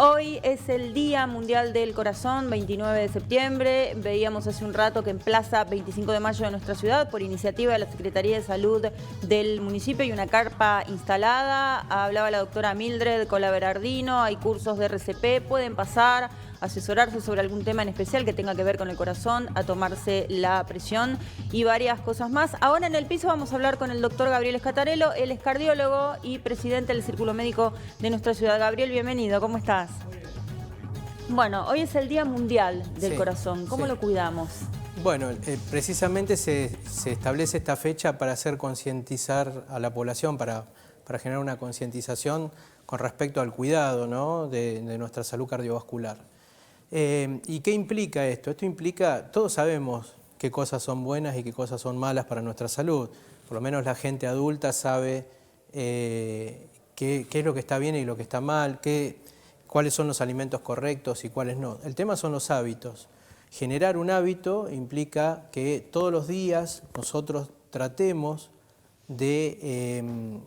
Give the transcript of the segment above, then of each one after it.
Hoy es el Día Mundial del Corazón, 29 de septiembre. Veíamos hace un rato que en Plaza 25 de Mayo de nuestra ciudad, por iniciativa de la Secretaría de Salud del municipio, hay una carpa instalada. Hablaba la doctora Mildred Colaberardino, hay cursos de RCP, pueden pasar, asesorarse sobre algún tema en especial que tenga que ver con el corazón, a tomarse la presión y varias cosas más. Ahora en el piso vamos a hablar con el doctor Gabriel Escatarello, él es cardiólogo y presidente del Círculo Médico de nuestra ciudad. Gabriel, bienvenido, ¿cómo estás? Bueno, hoy es el Día Mundial del Corazón. ¿Cómo lo cuidamos? Bueno, precisamente se establece esta fecha para hacer concientizar a la población, para generar una concientización con respecto al cuidado, ¿no?, de nuestra salud cardiovascular. ¿Y qué implica esto? Esto implica, todos sabemos qué cosas son buenas y qué cosas son malas para nuestra salud. Por lo menos la gente adulta sabe qué es lo que está bien y lo que está mal, cuáles son los alimentos correctos y cuáles no. El tema son los hábitos. Generar un hábito implica que todos los días nosotros tratemos de,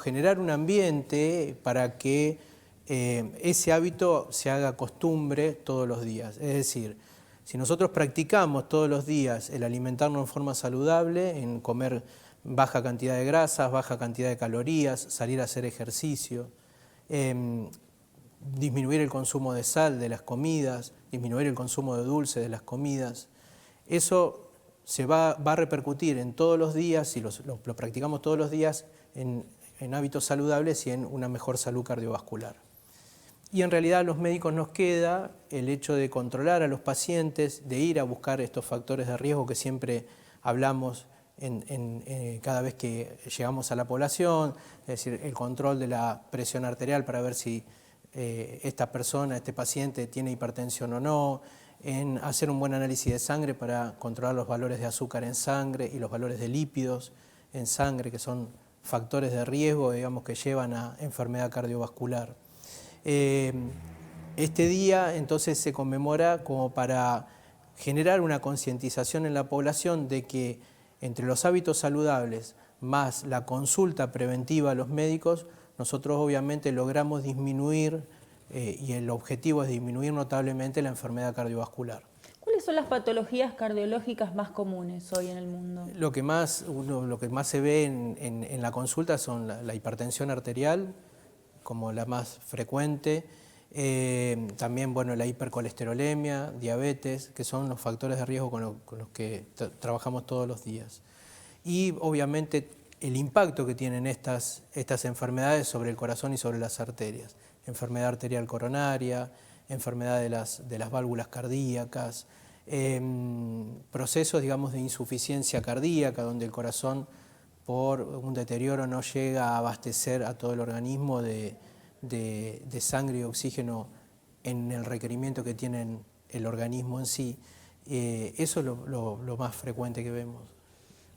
generar un ambiente para que ese hábito se haga costumbre todos los días. Es decir, si nosotros practicamos todos los días el alimentarnos en forma saludable, en comer baja cantidad de grasas, baja cantidad de calorías, salir a hacer ejercicio, disminuir el consumo de sal de las comidas, disminuir el consumo de dulce de las comidas, eso se va a repercutir en todos los días, si lo practicamos todos los días, en hábitos saludables y en una mejor salud cardiovascular. Y en realidad a los médicos nos queda el hecho de controlar a los pacientes, de ir a buscar estos factores de riesgo que siempre hablamos cada vez que llegamos a la población, es decir, el control de la presión arterial para ver si esta persona, este paciente tiene hipertensión o no, en hacer un buen análisis de sangre para controlar los valores de azúcar en sangre y los valores de lípidos en sangre, que son factores de riesgo, digamos, que llevan a enfermedad cardiovascular. Este día entonces se conmemora como para generar una concientización en la población de que entre los hábitos saludables más la consulta preventiva a los médicos, nosotros obviamente logramos disminuir, y el objetivo es disminuir notablemente la enfermedad cardiovascular. ¿Cuáles son las patologías cardiológicas más comunes hoy en el mundo? Lo que más se ve en la consulta son la hipertensión arterial, como la más frecuente, también la hipercolesterolemia, diabetes, que son los factores de riesgo con los que trabajamos todos los días. Y obviamente el impacto que tienen estas enfermedades sobre el corazón y sobre las arterias. Enfermedad arterial coronaria, enfermedad de las válvulas cardíacas, procesos, digamos, de insuficiencia cardíaca, donde el corazón, por un deterioro, no llega a abastecer a todo el organismo de sangre y oxígeno en el requerimiento que tiene el organismo en sí. Eso es lo más frecuente que vemos.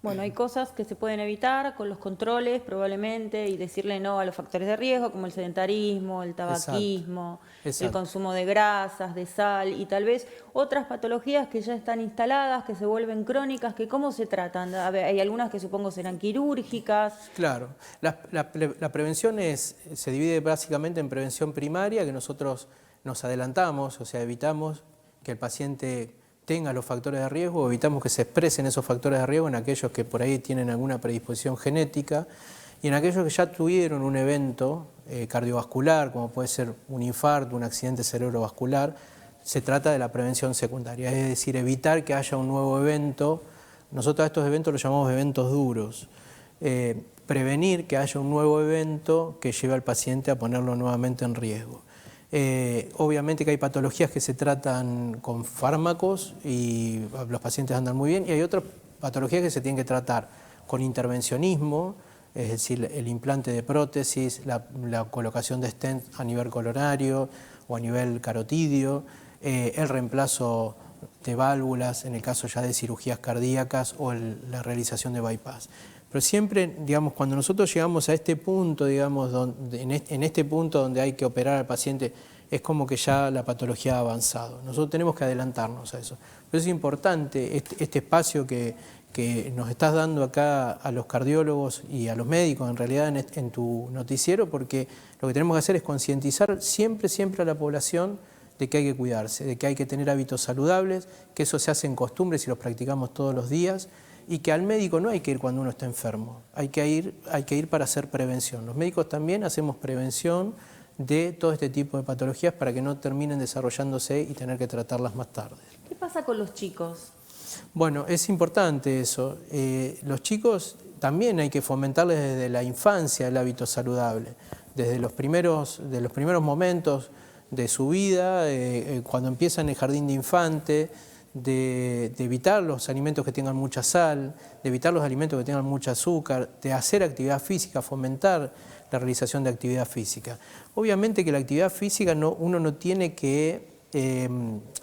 Bueno, hay cosas que se pueden evitar con los controles probablemente y decirle no a los factores de riesgo como el sedentarismo, el tabaquismo, el consumo de grasas, de sal y tal vez otras patologías que ya están instaladas, que se vuelven crónicas, que ¿cómo se tratan? A ver, hay algunas que supongo serán quirúrgicas. Claro, la prevención se divide básicamente en prevención primaria, que nosotros nos adelantamos, o sea, evitamos que el paciente tenga los factores de riesgo, evitamos que se expresen esos factores de riesgo en aquellos que por ahí tienen alguna predisposición genética y en aquellos que ya tuvieron un evento cardiovascular, como puede ser un infarto, un accidente cerebrovascular. Se trata de la prevención secundaria, es decir, evitar que haya un nuevo evento. Nosotros a estos eventos los llamamos eventos duros. Prevenir que haya un nuevo evento que lleve al paciente a ponerlo nuevamente en riesgo. Obviamente que hay patologías que se tratan con fármacos y los pacientes andan muy bien, y hay otras patologías que se tienen que tratar con intervencionismo, es decir, el implante de prótesis, la colocación de stent a nivel coronario o a nivel carotidio, el reemplazo de válvulas en el caso ya de cirugías cardíacas o la realización de bypass. Pero siempre, digamos, cuando nosotros llegamos a este punto, digamos, en este punto donde hay que operar al paciente, es como que ya la patología ha avanzado. Nosotros tenemos que adelantarnos a eso. Pero es importante este espacio que que nos estás dando acá a los cardiólogos y a los médicos, en realidad en tu noticiero, porque lo que tenemos que hacer es concientizar siempre a la población de que hay que cuidarse, de que hay que tener hábitos saludables, que eso se hace en costumbre si los practicamos todos los días, y que al médico no hay que ir cuando uno está enfermo, hay que ir para hacer prevención. Los médicos también hacemos prevención de todo este tipo de patologías para que no terminen desarrollándose y tener que tratarlas más tarde. ¿Qué pasa con los chicos? Bueno, es importante eso. Los chicos también hay que fomentarles desde la infancia el hábito saludable, desde los primeros momentos de su vida, cuando empiezan el jardín de infante, de evitar los alimentos que tengan mucha sal, de evitar los alimentos que tengan mucho azúcar, de hacer actividad física, fomentar la realización de actividad física. Obviamente que la actividad física uno no tiene que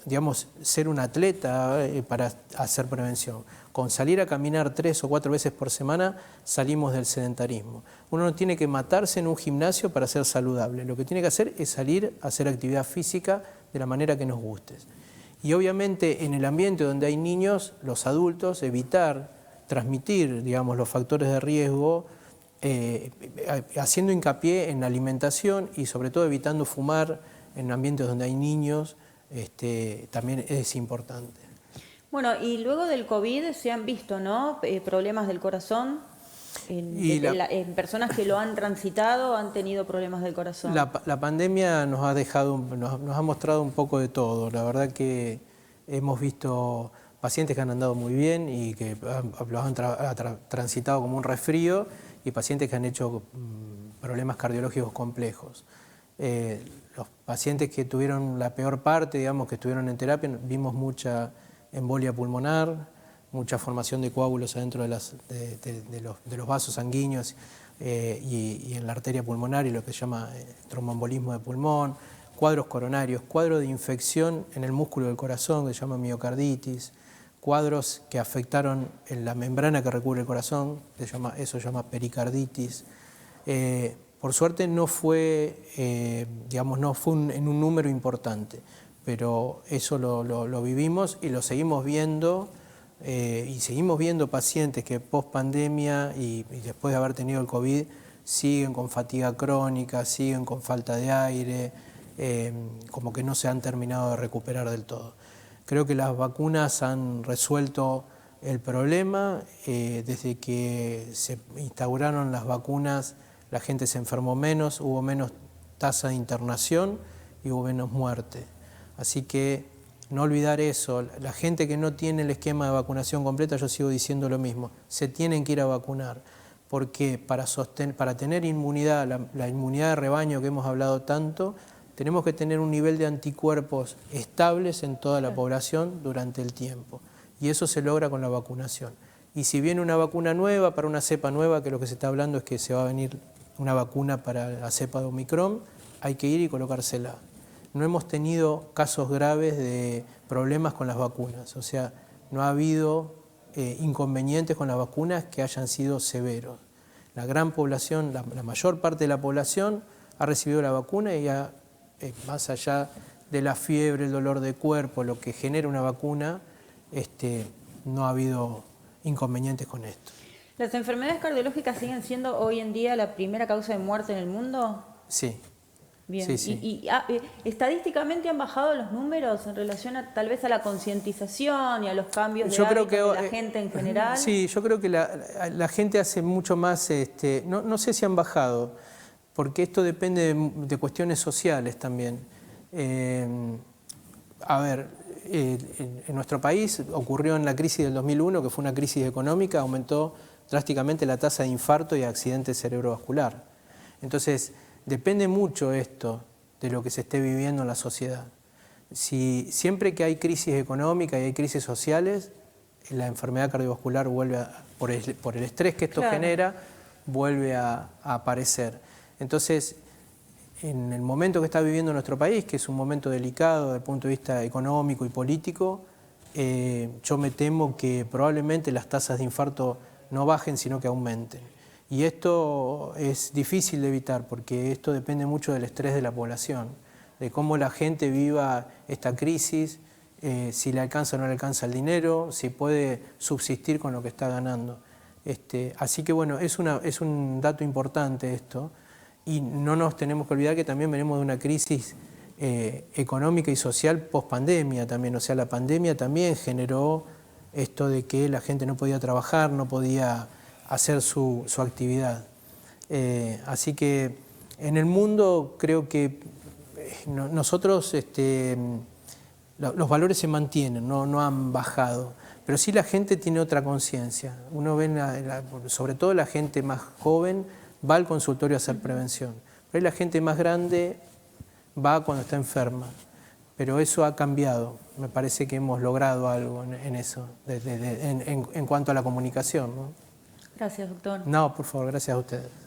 digamos, ser un atleta para hacer prevención. Con salir a caminar 3 o 4 veces por semana salimos del sedentarismo. Uno no tiene que matarse en un gimnasio para ser saludable. Lo que tiene que hacer es salir a hacer actividad física de la manera que nos guste. Y obviamente en el ambiente donde hay niños, los adultos, evitar transmitir, digamos, los factores de riesgo, haciendo hincapié en la alimentación y sobre todo evitando fumar en ambientes donde hay niños, también es importante. Bueno, y luego del COVID se han visto, ¿no?, problemas del corazón en personas que lo han transitado, han tenido problemas del corazón. La pandemia nos ha mostrado un poco de todo. La verdad que hemos visto pacientes que han andado muy bien y que lo han transitado como un resfrío, y pacientes que han hecho problemas cardiológicos complejos. Los pacientes que tuvieron la peor parte, digamos, que estuvieron en terapia, vimos mucha embolia pulmonar, mucha formación de coágulos adentro de los vasos sanguíneos y en la arteria pulmonar, y lo que se llama tromboembolismo de pulmón, cuadros coronarios, cuadros de infección en el músculo del corazón, que se llama miocarditis, cuadros que afectaron en la membrana que recubre el corazón, eso se llama pericarditis. Por suerte no fue, en un número importante, pero eso lo vivimos y lo seguimos viendo, y seguimos viendo pacientes que post pandemia y después de haber tenido el COVID siguen con fatiga crónica, siguen con falta de aire, como que no se han terminado de recuperar del todo. Creo que las vacunas han resuelto el problema. Desde que se instauraron las vacunas, la gente se enfermó menos, hubo menos tasa de internación y hubo menos muerte. Así que no olvidar eso. La gente que no tiene el esquema de vacunación completa, yo sigo diciendo lo mismo, se tienen que ir a vacunar, porque para tener inmunidad, la inmunidad de rebaño que hemos hablado tanto, tenemos que tener un nivel de anticuerpos estables en toda la población durante el tiempo. Y eso se logra con la vacunación. Y si viene una vacuna nueva para una cepa nueva, que lo que se está hablando es que se va a venir una vacuna para la cepa de Omicron, hay que ir y colocársela. No hemos tenido casos graves de problemas con las vacunas, o sea, no ha habido inconvenientes con las vacunas que hayan sido severos. La gran población, la mayor parte de la población ha recibido la vacuna y más allá de la fiebre, el dolor de cuerpo, lo que genera una vacuna, no ha habido inconvenientes con esto. ¿Las enfermedades cardiológicas siguen siendo hoy en día la primera causa de muerte en el mundo? Sí. Bien. Sí. ¿Y estadísticamente han bajado los números en relación tal vez a la concientización y a los cambios de hábitos de la gente en general? Sí, yo creo que la gente hace mucho más, no sé si han bajado, porque esto depende de cuestiones sociales también. En nuestro país ocurrió en la crisis del 2001, que fue una crisis económica, aumentó drásticamente la tasa de infarto y accidente cerebrovascular. Entonces, depende mucho esto de lo que se esté viviendo en la sociedad. Siempre que hay crisis económica y hay crisis sociales, la enfermedad cardiovascular vuelve, por el estrés que esto genera, vuelve a aparecer. Entonces, en el momento que está viviendo nuestro país, que es un momento delicado desde el punto de vista económico y político, yo me temo que probablemente las tasas de infarto no bajen, sino que aumenten. Y esto es difícil de evitar, porque esto depende mucho del estrés de la población, de cómo la gente viva esta crisis, si le alcanza o no le alcanza el dinero, si puede subsistir con lo que está ganando. Así que bueno, es un dato importante esto, y no nos tenemos que olvidar que también venimos de una crisis económica y social post-pandemia también. O sea, la pandemia también generó esto de que la gente no podía trabajar, no podía hacer su actividad. Así que en el mundo creo que nosotros, los valores se mantienen, no han bajado, pero sí la gente tiene otra conciencia. Uno ve, sobre todo la gente más joven, va al consultorio a hacer prevención, pero la gente más grande va cuando está enferma. Pero eso ha cambiado, me parece que hemos logrado algo en eso, en cuanto a la comunicación, ¿no? Gracias, doctor. No, por favor, gracias a ustedes.